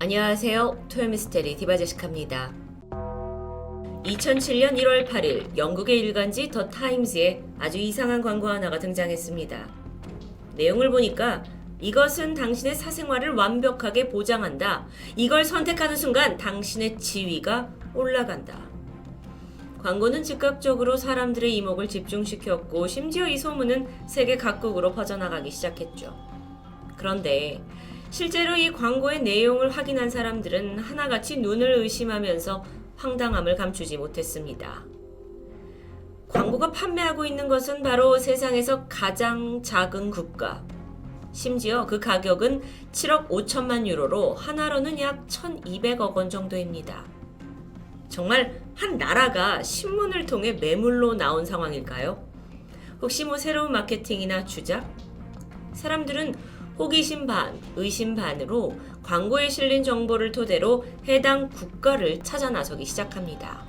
안녕하세요. 토요미스테리 디바제시카입니다. 2007년 1월 8일 영국의 일간지 더 타임즈에 아주 이상한 광고 하나가 등장했습니다. 내용을 보니까 이것은 당신의 사생활을 완벽하게 보장한다. 이걸 선택하는 순간 당신의 지위가 올라간다. 광고는 즉각적으로 사람들의 이목을 집중시켰고 심지어 이 소문은 세계 각국으로 퍼져나가기 시작했죠. 그런데 실제로 이 광고의 내용을 확인한 사람들은 하나같이 눈을 의심하면서 황당함을 감추지 못했습니다. 광고가 판매하고 있는 것은 바로 세상에서 가장 작은 국가. 심지어 그 가격은 7억 5천만 유로로 하나로는 약 1,200억 원 정도입니다. 정말 한 나라가 신문을 통해 매물로 나온 상황일까요? 혹시 새로운 마케팅이나 주작? 사람들은 호기심 반, 의심 반으로 광고에 실린 정보를 토대로 해당 국가를 찾아 나서기 시작합니다.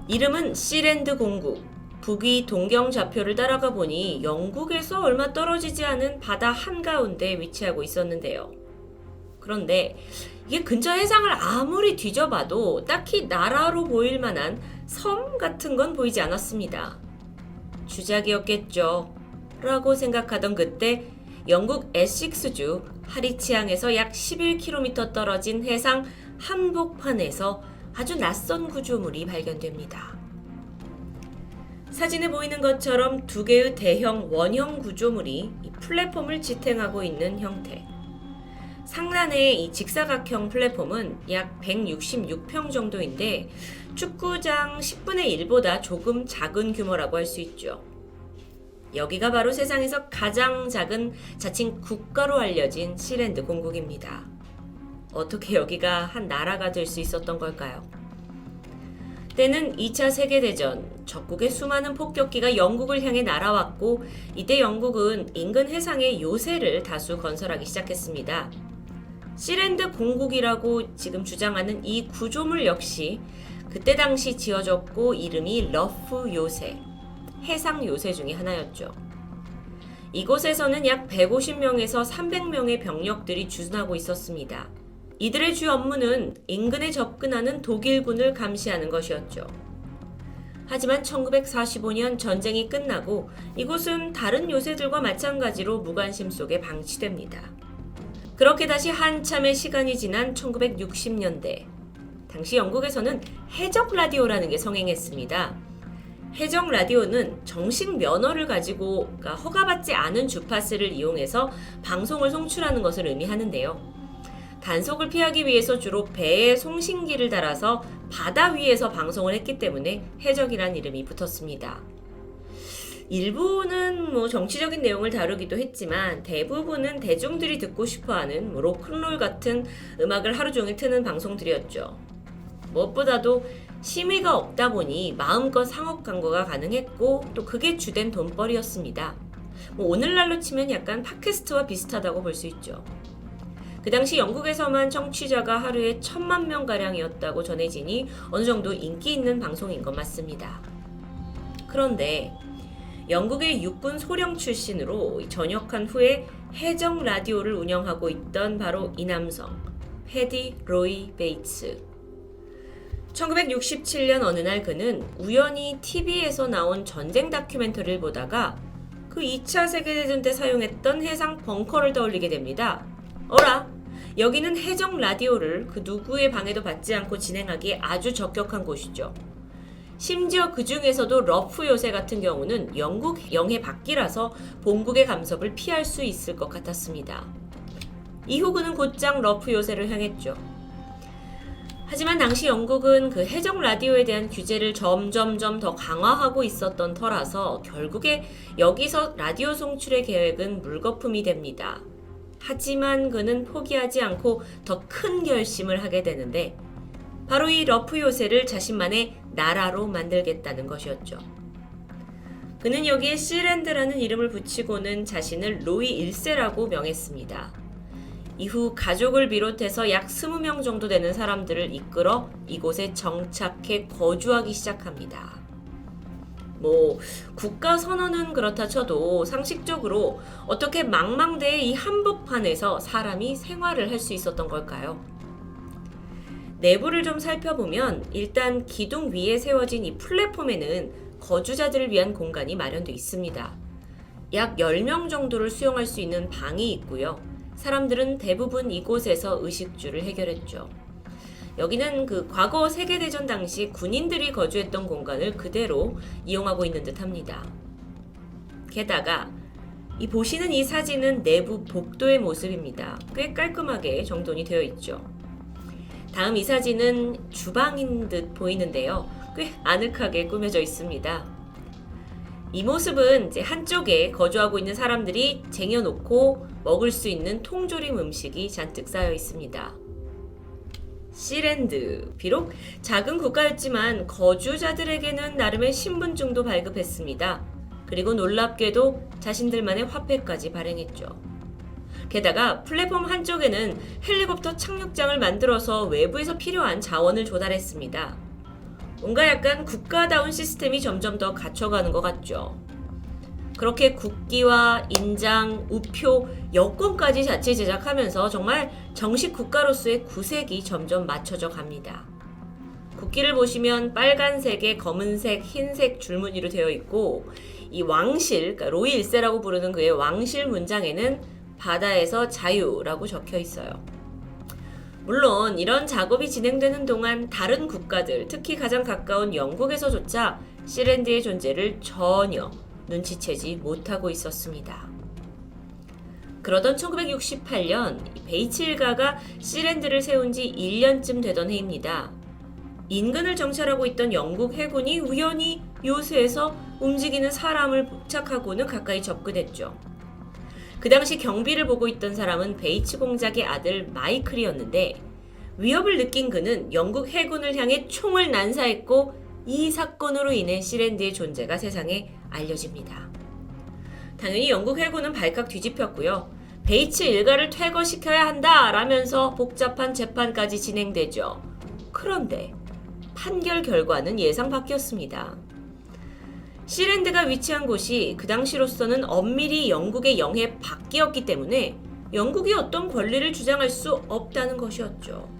이름은 시랜드 공국. 북위 동경 좌표를 따라가 보니 영국에서 얼마 떨어지지 않은 바다 한가운데 위치하고 있었는데요. 그런데 이게 근처 해상을 아무리 뒤져봐도 딱히 나라로 보일 만한 섬 같은 건 보이지 않았습니다. 주작이었겠죠. 라고 생각하던 그때 영국 에식스주 하리치항에서 약 11km 떨어진 해상 한복판에서 아주 낯선 구조물이 발견됩니다. 사진에 보이는 것처럼 두 개의 대형 원형 구조물이 이 플랫폼을 지탱하고 있는 형태. 상단의 이 직사각형 플랫폼은 약 166평 정도인데 축구장 10분의 1보다 조금 작은 규모라고 할 수 있죠. 여기가 바로 세상에서 가장 작은 자칭 국가로 알려진 시랜드 공국입니다. 어떻게 여기가 한 나라가 될 수 있었던 걸까요? 때는 2차 세계대전, 적국의 수많은 폭격기가 영국을 향해 날아왔고 이때 영국은 인근 해상에 요새를 다수 건설하기 시작했습니다. 시랜드 공국이라고 지금 주장하는 이 구조물 역시 그때 당시 지어졌고 이름이 러프 요새, 해상 요새 중에 하나였죠. 이곳에서는 약 150명에서 300명의 병력들이 주둔하고 있었습니다. 이들의 주 업무는 인근에 접근하는 독일군을 감시하는 것이었죠. 하지만 1945년 전쟁이 끝나고 이곳은 다른 요새들과 마찬가지로 무관심 속에 방치됩니다. 그렇게 다시 한참의 시간이 지난 1960년대, 당시 영국에서는 해적 라디오라는 게 성행했습니다. 해적 라디오는 정식 면허를 가지고 허가받지 않은 주파수를 이용해서 방송을 송출하는 것을 의미하는데요. 단속을 피하기 위해서 주로 배에 송신기를 달아서 바다 위에서 방송을 했기 때문에 해적이란 이름이 붙었습니다. 일부는 정치적인 내용을 다루기도 했지만 대부분은 대중들이 듣고 싶어하는 로큰롤 같은 음악을 하루 종일 트는 방송들이었죠. 무엇보다도 심의가 없다 보니 마음껏 상업 광고가 가능했고 또 그게 주된 돈벌이였습니다. 오늘날로 치면 약간 팟캐스트와 비슷하다고 볼 수 있죠. 그 당시 영국에서만 청취자가 하루에 1,000만 명가량이었다고 전해지니 어느 정도 인기 있는 방송인 것 맞습니다. 그런데 영국의 육군 소령 출신으로 전역한 후에 해적 라디오를 운영하고 있던 바로 이 남성, 패디 로이 베이츠. 1967년 어느 날 그는 우연히 TV에서 나온 전쟁 다큐멘터리를 보다가 그 2차 세계대전 때 사용했던 해상 벙커를 떠올리게 됩니다. 어라, 여기는 해적 라디오를 그 누구의 방해도 받지 않고 진행하기에 아주 적격한 곳이죠. 심지어 그 중에서도 러프 요새 같은 경우는 영국 영해 밖이라서 본국의 감섭을 피할 수 있을 것 같았습니다. 이후 그는 곧장 러프 요새를 향했죠. 하지만 당시 영국은 그 해적 라디오에 대한 규제를 점점점 더 강화하고 있었던 터라서 결국에 여기서 라디오 송출의 계획은 물거품이 됩니다. 하지만 그는 포기하지 않고 더 큰 결심을 하게 되는데 바로 이 러프 요새를 자신만의 나라로 만들겠다는 것이었죠. 그는 여기에 시랜드라는 이름을 붙이고는 자신을 로이 1세라고 명했습니다. 이후 가족을 비롯해서 약 20명 정도 되는 사람들을 이끌어 이곳에 정착해 거주하기 시작합니다. 국가 선언은 그렇다 쳐도 상식적으로 어떻게 망망대해 이 한복판에서 사람이 생활을 할 수 있었던 걸까요? 내부를 좀 살펴보면 일단 기둥 위에 세워진 이 플랫폼에는 거주자들을 위한 공간이 마련되어 있습니다. 약 10명 정도를 수용할 수 있는 방이 있고요. 사람들은 대부분 이곳에서 의식주를 해결했죠. 여기는 과거 세계대전 당시 군인들이 거주했던 공간을 그대로 이용하고 있는 듯 합니다. 게다가 보시는 이 사진은 내부 복도의 모습입니다. 꽤 깔끔하게 정돈이 되어 있죠. 다음 이 사진은 주방인 듯 보이는데요. 꽤 아늑하게 꾸며져 있습니다. 이 모습은 한쪽에 거주하고 있는 사람들이 쟁여놓고 먹을 수 있는 통조림 음식이 잔뜩 쌓여 있습니다. 시랜드, 비록 작은 국가였지만 거주자들에게는 나름의 신분증도 발급했습니다. 그리고 놀랍게도 자신들만의 화폐까지 발행했죠. 게다가 플랫폼 한쪽에는 헬리콥터 착륙장을 만들어서 외부에서 필요한 자원을 조달했습니다. 뭔가 약간 국가다운 시스템이 점점 더 갖춰가는 것 같죠. 그렇게 국기와 인장, 우표, 여권까지 자체 제작하면서 정말 정식 국가로서의 구색이 점점 맞춰져 갑니다. 국기를 보시면 빨간색에 검은색, 흰색 줄무늬로 되어 있고 이 왕실, 그러니까 로이 1세라고 부르는 그의 왕실 문장에는 바다에서 자유라고 적혀 있어요. 물론 이런 작업이 진행되는 동안 다른 국가들, 특히 가장 가까운 영국에서조차 시랜드의 존재를 전혀 눈치채지 못하고 있었습니다. 그러던 1968년 베이츠 일가가 시랜드를 세운 지 1년쯤 되던 해입니다. 인근을 정찰하고 있던 영국 해군이 우연히 요새에서 움직이는 사람을 포착하고는 가까이 접근했죠. 그 당시 경비를 보고 있던 사람은 베이츠 공작의 아들 마이클이었는데 위협을 느낀 그는 영국 해군을 향해 총을 난사했고 이 사건으로 인해 시랜드의 존재가 세상에 알려집니다. 당연히 영국 해군은 발칵 뒤집혔고요. 베이츠 일가를 퇴거시켜야 한다 라면서 복잡한 재판까지 진행되죠. 그런데 판결 결과는 예상 밖이었습니다. 시랜드가 위치한 곳이 그 당시로서는 엄밀히 영국의 영해 밖이었기 때문에 영국이 어떤 권리를 주장할 수 없다는 것이었죠.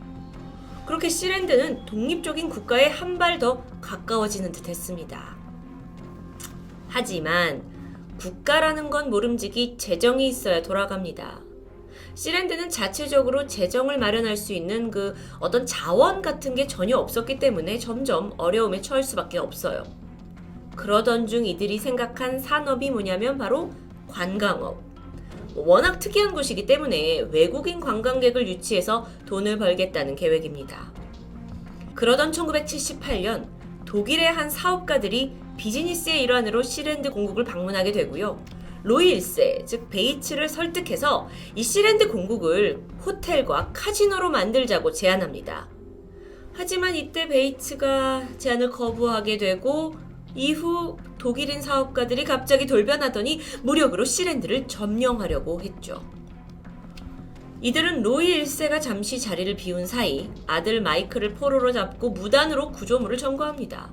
그렇게 시랜드는 독립적인 국가에 한 발 더 가까워지는 듯 했습니다. 하지만 국가라는 건 모름지기 재정이 있어야 돌아갑니다. 시랜드는 자체적으로 재정을 마련할 수 있는 어떤 자원 같은 게 전혀 없었기 때문에 점점 어려움에 처할 수밖에 없어요. 그러던 중 이들이 생각한 산업이 뭐냐면 바로 관광업. 워낙 특이한 곳이기 때문에 외국인 관광객을 유치해서 돈을 벌겠다는 계획입니다. 그러던 1978년 독일의 한 사업가들이 비즈니스의 일환으로 시랜드 공국을 방문하게 되고요. 로이 1세, 즉 베이츠를 설득해서 이 시랜드 공국을 호텔과 카지노로 만들자고 제안합니다. 하지만 이때 베이츠가 제안을 거부하게 되고 이후 독일인 사업가들이 갑자기 돌변하더니 무력으로 시랜드를 점령하려고 했죠. 이들은 로이 1세가 잠시 자리를 비운 사이 아들 마이클을 포로로 잡고 무단으로 구조물을 점거합니다.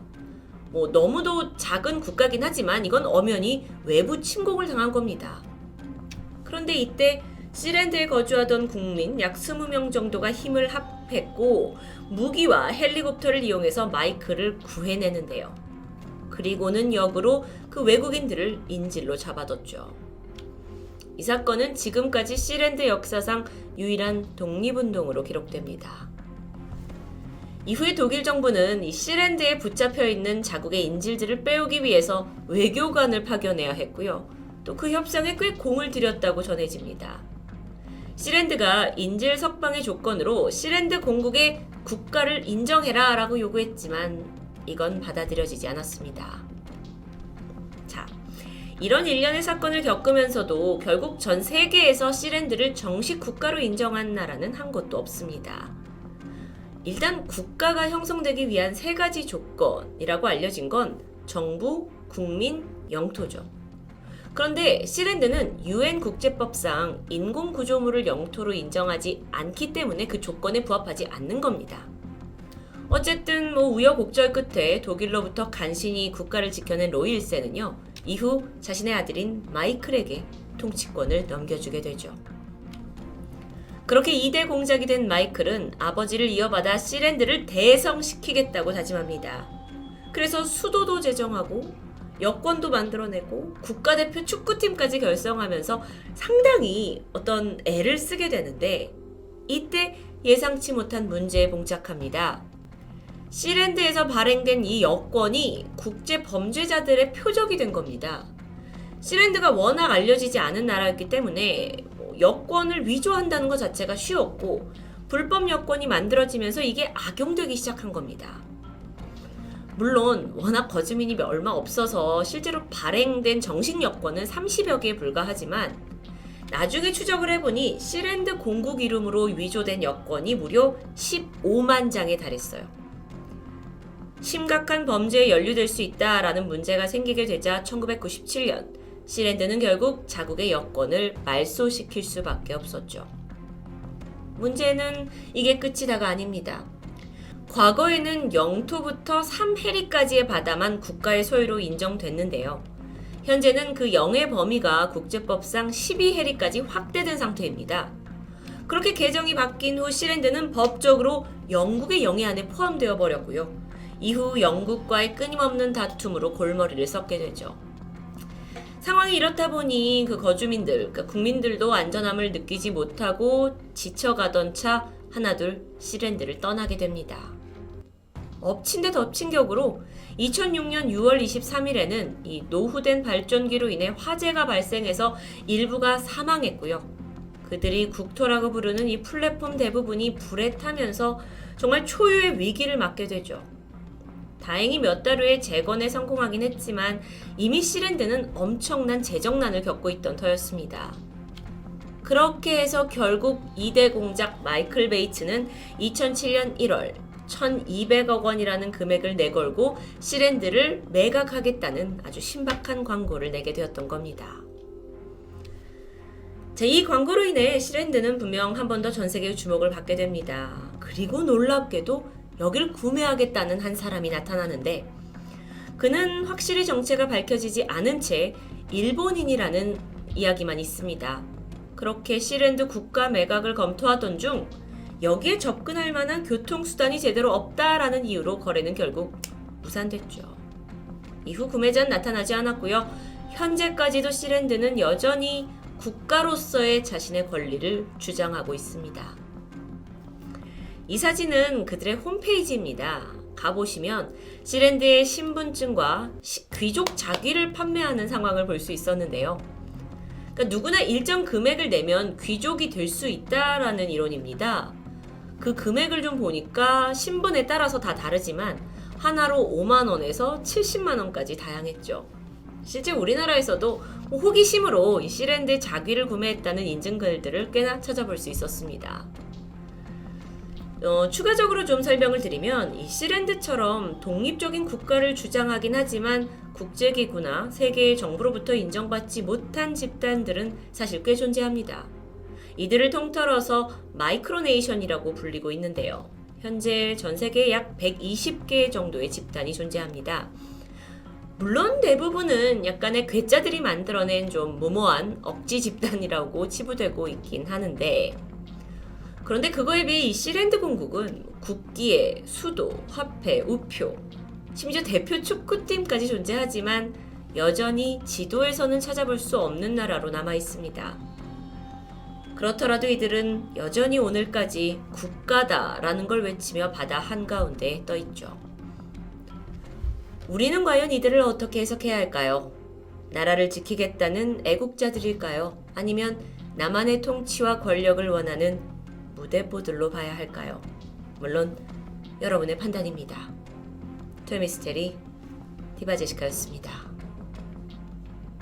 너무도 작은 국가긴 하지만 이건 엄연히 외부 침공을 당한 겁니다. 그런데 이때 시랜드에 거주하던 국민 약 20명 정도가 힘을 합했고 무기와 헬리콥터를 이용해서 마이클을 구해내는데요. 그리고는 역으로 그 외국인들을 인질로 잡아뒀죠. 이 사건은 지금까지 시랜드 역사상 유일한 독립운동으로 기록됩니다. 이후에 독일 정부는 이 시랜드에 붙잡혀 있는 자국의 인질들을 빼오기 위해서 외교관을 파견해야 했고요. 또 그 협상에 꽤 공을 들였다고 전해집니다. 시랜드가 인질 석방의 조건으로 시랜드 공국의 국가를 인정해라 라고 요구했지만 이건 받아들여지지 않았습니다. 자, 이런 일련의 사건을 겪으면서도 결국 전 세계에서 시랜드를 정식 국가로 인정한 나라는 한 곳도 없습니다. 일단 국가가 형성되기 위한 3가지 조건이라고 알려진 건 정부, 국민, 영토죠. 그런데 시랜드는 UN 국제법상 인공구조물을 영토로 인정하지 않기 때문에 그 조건에 부합하지 않는 겁니다. 어쨌든 우여곡절 끝에 독일로부터 간신히 국가를 지켜낸 로이 1세는요. 이후 자신의 아들인 마이클에게 통치권을 넘겨주게 되죠. 그렇게 2대 공작이 된 마이클은 아버지를 이어받아 시랜드를 대성시키겠다고 다짐합니다. 그래서 수도도 제정하고 여권도 만들어내고 국가대표 축구팀까지 결성하면서 상당히 어떤 애를 쓰게 되는데 이때 예상치 못한 문제에 봉착합니다. 시랜드에서 발행된 이 여권이 국제 범죄자들의 표적이 된 겁니다. 시랜드가 워낙 알려지지 않은 나라였기 때문에 여권을 위조한다는 것 자체가 쉬웠고 불법 여권이 만들어지면서 이게 악용되기 시작한 겁니다. 물론 워낙 거주민이 얼마 없어서 실제로 발행된 정식 여권은 30여 개에 불과하지만 나중에 추적을 해보니 시랜드 공국 이름으로 위조된 여권이 무려 15만 장에 달했어요. 심각한 범죄에 연루될 수 있다라는 문제가 생기게 되자 1997년 시랜드는 결국 자국의 여권을 말소시킬 수밖에 없었죠. 문제는 이게 끝이 다가 아닙니다. 과거에는 영토부터 3해리까지의 바다만 국가의 소유로 인정됐는데요. 현재는 그 영의 범위가 국제법상 12해리까지 확대된 상태입니다. 그렇게 개정이 바뀐 후 시랜드는 법적으로 영국의 영해 안에 포함되어 버렸고요. 이후 영국과의 끊임없는 다툼으로 골머리를 썩게 되죠. 상황이 이렇다 보니 그 거주민들, 그러니까 국민들도 안전함을 느끼지 못하고 지쳐가던 차 하나둘 시랜드를 떠나게 됩니다. 엎친 데 덮친 격으로 2006년 6월 23일에는 이 노후된 발전기로 인해 화재가 발생해서 일부가 사망했고요. 그들이 국토라고 부르는 이 플랫폼 대부분이 불에 타면서 정말 초유의 위기를 맞게 되죠. 다행히 몇 달 후에 재건에 성공하긴 했지만 이미 시랜드는 엄청난 재정난을 겪고 있던 터였습니다. 그렇게 해서 결국 2대 공작 마이클 베이츠는 2007년 1월 1200억 원이라는 금액을 내걸고 시랜드를 매각하겠다는 아주 신박한 광고를 내게 되었던 겁니다. 자, 이 광고로 인해 시랜드는 분명 한 번 더 전 세계의 주목을 받게 됩니다. 그리고 놀랍게도 여기를 구매하겠다는 한 사람이 나타나는데 그는 확실히 정체가 밝혀지지 않은 채 일본인이라는 이야기만 있습니다. 그렇게 시랜드 국가 매각을 검토하던 중 여기에 접근할 만한 교통수단이 제대로 없다라는 이유로 거래는 결국 무산됐죠. 이후 구매자는 나타나지 않았고요. 현재까지도 시랜드는 여전히 국가로서의 자신의 권리를 주장하고 있습니다. 이 사진은 그들의 홈페이지입니다. 가보시면 시랜드의 신분증과 귀족 자귀를 판매하는 상황을 볼 수 있었는데요. 그러니까 누구나 일정 금액을 내면 귀족이 될 수 있다라는 이론입니다. 그 금액을 좀 보니까 신분에 따라서 다 다르지만 하나로 5만 원에서 70만 원까지 다양했죠. 실제 우리나라에서도 호기심으로 이 시랜드의 자귀를 구매했다는 인증글들을 꽤나 찾아볼 수 있었습니다. 추가적으로 좀 설명을 드리면 이 시랜드처럼 독립적인 국가를 주장하긴 하지만 국제기구나 세계의 정부로부터 인정받지 못한 집단들은 사실 꽤 존재합니다. 이들을 통틀어서 마이크로네이션이라고 불리고 있는데요. 현재 전 세계에 약 120개 정도의 집단이 존재합니다. 물론 대부분은 약간의 괴짜들이 만들어낸 좀 무모한 억지 집단이라고 치부되고 있긴 하는데 그런데 그거에 비해 이 시랜드 공국은 국기에 수도, 화폐, 우표, 심지어 대표 축구팀까지 존재하지만 여전히 지도에서는 찾아볼 수 없는 나라로 남아 있습니다. 그렇더라도 이들은 여전히 오늘까지 국가다라는 걸 외치며 바다 한가운데 떠 있죠. 우리는 과연 이들을 어떻게 해석해야 할까요? 나라를 지키겠다는 애국자들일까요? 아니면 나만의 통치와 권력을 원하는 무대뽀들로 봐야 할까요? 물론 여러분의 판단입니다. 토요미스테리 디바제시카였습니다.